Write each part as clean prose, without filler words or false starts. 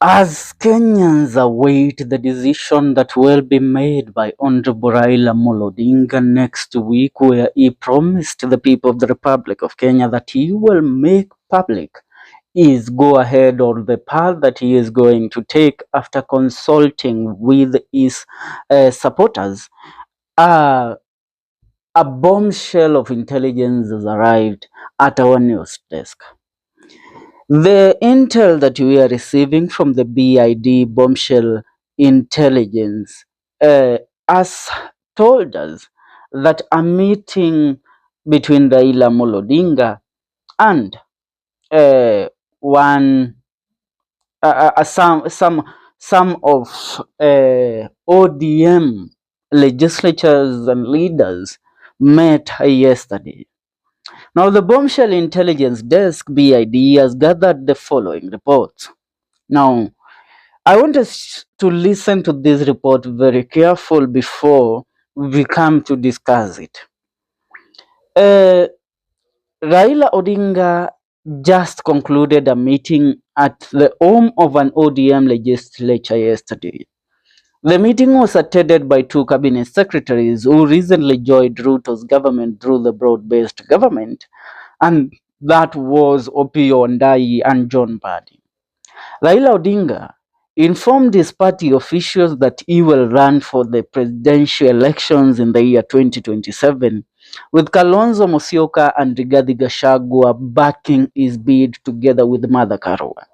As Kenyans await the decision that will be made by Honorable Raila Odinga next week, where he promised the people of the Republic of Kenya that he will make public his go-ahead or the path that he is going to take after consulting with his supporters, a bombshell of intelligence has arrived at our news desk. The intel that we are receiving from the BID bombshell intelligence has told us that a meeting between Raila Odinga and one some of ODM legislatures and leaders met yesterday. Now, the bombshell intelligence desk BID has gathered the following reports. Now, I want us to listen to this report very careful before we come to discuss it. Raila Odinga just concluded a meeting at the home of an ODM legislature yesterday. The meeting was attended by two cabinet secretaries who recently joined Ruto's government through the broad-based government, and that was Opiyo Wandayi and John Mbadi. Raila Odinga informed his party officials that he will run for the presidential elections in the year 2027, with Kalonzo Musyoka and Rigathi Gachagua backing his bid together with Martha Karua.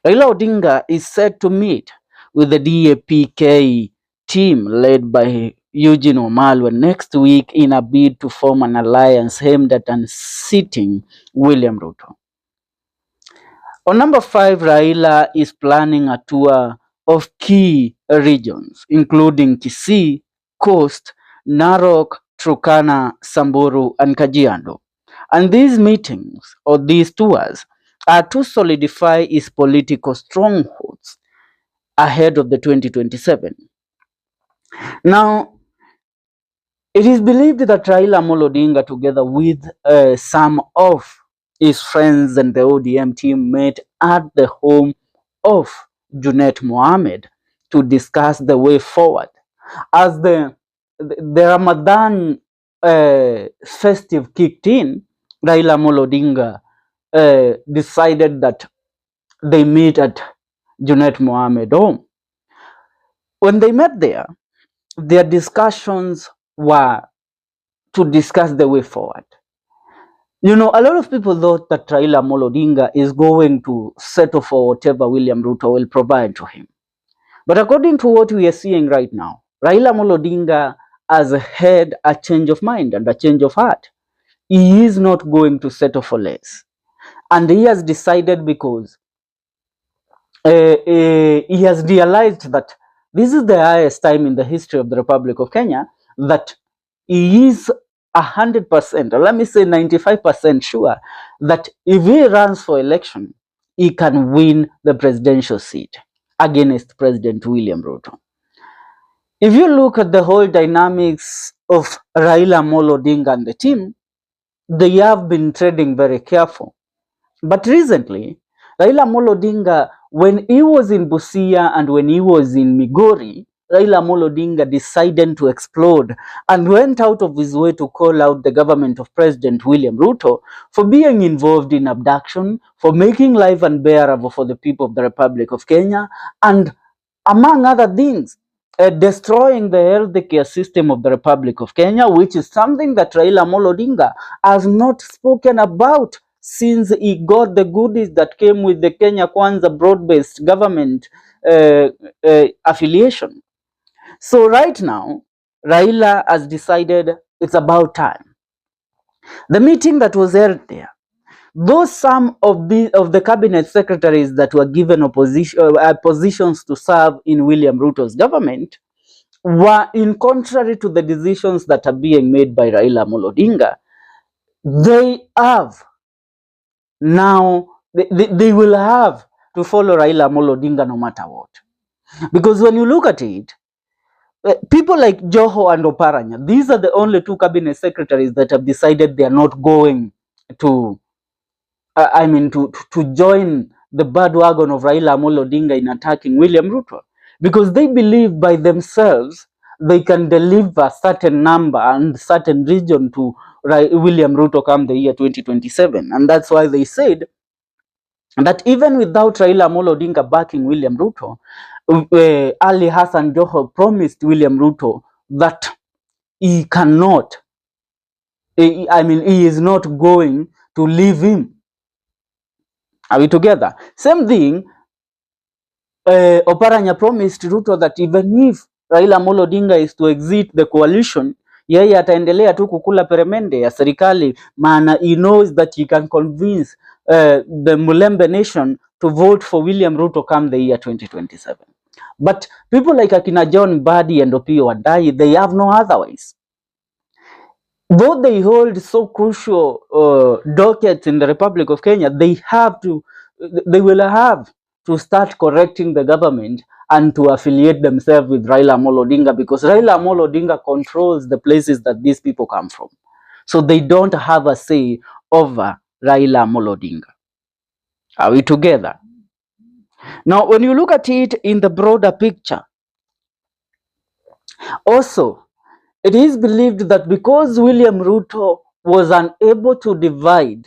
Raila Odinga is set to meet with the DAP-K team led by Eugene Wamalwa next week in a bid to form an alliance aimed at unseating William Ruto. On number 5, Raila is planning a tour of key regions, including Kisii, Coast, Narok, Turkana, Samburu, and Kajiado. And these meetings or these tours are to solidify his political strongholds ahead of the 2027. Now, it is believed that Raila Odinga, together with some of his friends and the ODM team, met at the home of JUNET MOHAMMED to discuss the way forward. As the Ramadan festive kicked in, Raila Odinga decided that they meet at JUNET MOHAMMED home. When they met there, their discussions were to discuss the way forward. You know, a lot of people thought that Raila Odinga is going to settle for whatever William Ruto will provide to him. But according to what we are seeing right now, Raila Odinga has had a change of mind and a change of heart. He is not going to settle for less. And he has decided because he has realized that this is the highest time in the history of the Republic of Kenya that he is 100%, or let me say 95% sure that if he runs for election, he can win the presidential seat against President William Ruto. If you look at the whole dynamics of Raila Odinga and the team, they have been trading very careful. But recently, Raila Odinga, when he was in Busia and when he was in Migori, Raila Odinga decided to explode and went out of his way to call out the government of President William Ruto for being involved in abduction, for making life unbearable for the people of the Republic of Kenya, and among other things, destroying the healthcare system of the Republic of Kenya, which is something that Raila Odinga has not spoken about since he got the goodies that came with the Kenya Kwanza broad-based government affiliation. So right now, Raila has decided it's about time. The meeting that was held there, though some of the cabinet secretaries that were given positions to serve in William Ruto's government were in contrary to the decisions that are being made by Raila Odinga, they have now, they will have to follow Raila Odinga no matter what. Because when you look at it, people like Joho and Oparanya, these are the only two cabinet secretaries that have decided they are not going to, to join the bandwagon of Raila Amolo Odinga in attacking William Ruto, because they believe by themselves they can deliver certain number and certain region to William Ruto come the year 2027. And that's why they said that even without Raila Amolo Odinga backing William Ruto, Ali Hassan Joho promised William Ruto that he cannot, he is not going to leave him. Are we together? Same thing, Oparanya promised Ruto that even if Raila Amolo Odinga is to exit the coalition, yeye ataendelea tu kukula peremende ya serikali, maana he knows that he can convince the Mulembe nation to vote for William Ruto come the year 2027. But people like Akina John Mbadi and Opiyo Wandayi, they have no otherwise. Though they hold so crucial dockets in the Republic of Kenya, they will have to start correcting the government and to affiliate themselves with Raila Amolo Odinga, because Raila Amolo Odinga controls the places that these people come from. So they don't have a say over Raila Amolo Odinga. Are we together? Now, when you look at it in the broader picture, also, it is believed that because William Ruto was unable to divide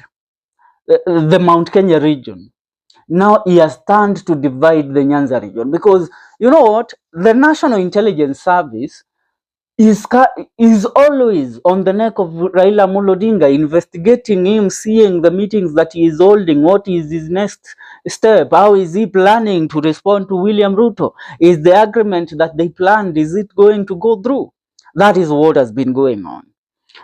the Mount Kenya region, now he has turned to divide the Nyanza region. Because you know what? The National Intelligence Service is always on the neck of Raila Amolo Odinga, investigating him, seeing the meetings that he is holding, what is his next step, how is he planning to respond to William Ruto, is the agreement that they planned, is it going to go through? That is what has been going on.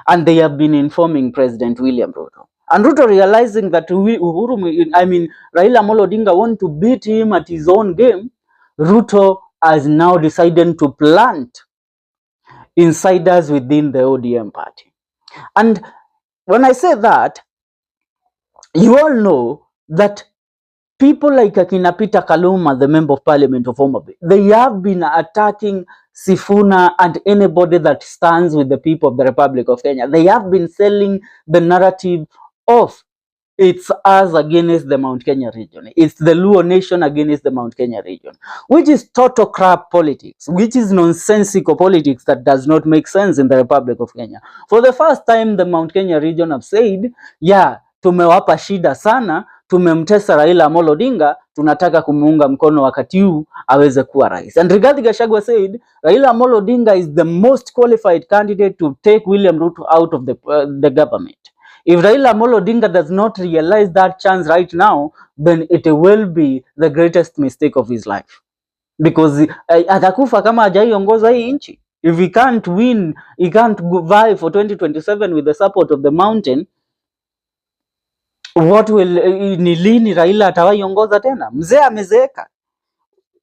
And they have been informing President William Ruto. And Ruto, realizing that Raila Amolo Odinga want to beat him at his own game, Ruto has now decided to plant insiders within the ODM party. And when I say that, you all know that people like Akina Peter Kaluma, the Member of Parliament of Homa Bay, they have been attacking Sifuna and anybody that stands with the people of the Republic of Kenya. They have been selling the narrative of it's us against the Mount Kenya region. It's the Luo nation against the Mount Kenya region, which is total crap politics, which is nonsensical politics that does not make sense in the Republic of Kenya. For the first time, the Mount Kenya region have said, yeah, tumewapa shida sana, tumemtesa Raila Amolo Odinga, tunataka kumuunga mkono wakati huu aweze kuwa rais. And Rigathi Gachagua said, Raila Amolo Odinga is the most qualified candidate to take William Ruto out of the government. If Raila Amolo Odinga does not realize that chance right now, then it will be the greatest mistake of his life. Because atakufa kama hajaiongoza hii nchi. If he can't win, he can't vie for 2027 with the support of the mountain, what will ni lini Raila atawaiongoza tena? Mzee amezeeka.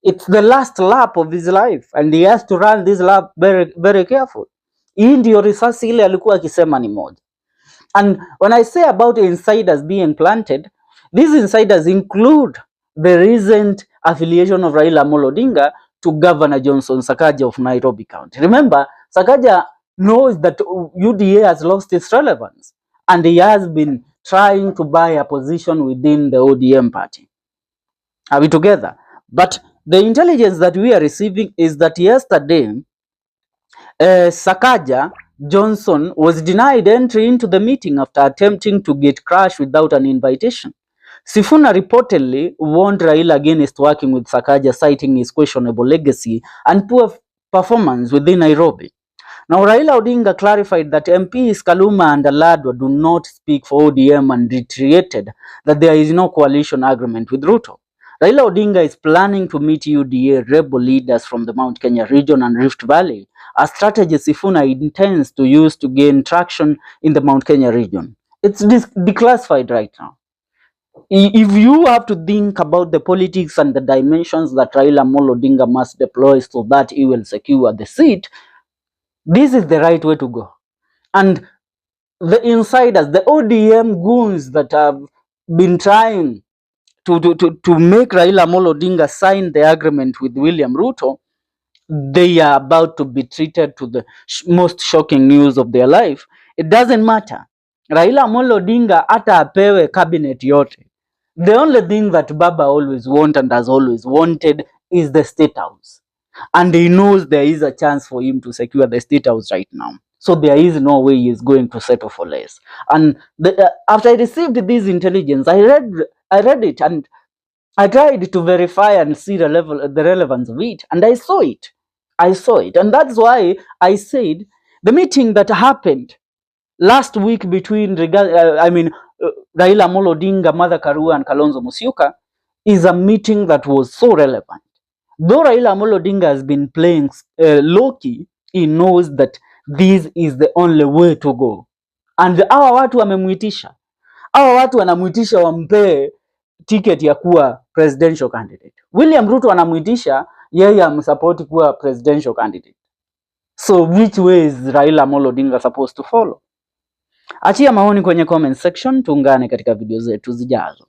It's the last lap of his life and he has to run this lap very, very careful. Hii ndio risasi ile alikuwa akisema ni moja. And when I say about insiders being planted, these insiders include the recent affiliation of Raila Amolo Odinga to Governor Johnson SAKAJA of Nairobi County. Remember, SAKAJA knows that UDA has lost its relevance and he has been trying to buy a position within the ODM party. Are we together? But the intelligence that we are receiving is that yesterday, SAKAJA Johnson was denied entry into the meeting after attempting to get crushed without an invitation. Sifuna reportedly warned Raila against working with SAKAJA, citing his questionable legacy and poor performance within Nairobi. Now, Raila Odinga clarified that MPs Kaluma and Aladwa do not speak for ODM and reiterated that there is no coalition agreement with Ruto. Raila Odinga is planning to meet UDA rebel leaders from the Mount Kenya region and Rift Valley, a strategy Sifuna intends to use to gain traction in the Mount Kenya region. It's declassified right now. If you have to think about the politics and the dimensions that Raila Amolo Odinga must deploy so that he will secure the seat, this is the right way to go. And the insiders, the ODM goons that have been trying to make Raila Amolo Odinga sign the agreement with William Ruto, they are about to be treated to the most shocking news of their life. It doesn't matter. Raila Amolo Odinga hata apewe cabinet yote, The only thing that Baba always wanted and has always wanted is the State House. And he knows there is a chance for him to secure the State House right now. So there is no way he is going to settle for less. And after I received this intelligence, I read it and I tried to verify and see the relevance of it, and I saw it. And that's why I said the meeting that happened last week between Raila Amolo Odinga, Martha Karua, and Kalonzo Musyoka is a meeting that was so relevant. Though Raila Amolo Odinga has been playing low-key, he knows that this is the only way to go. And hawa watu wamemuitisha. Hawa watu wanamuitisha wampee ticket ya kuwa presidential candidate. William Ruto anamuitisha yeye amsupport kuwa presidential candidate. So which way is Raila Amolo Odinga supposed to follow? Achia maoni kwenye comment section, tuungane katika video zetu zijazo.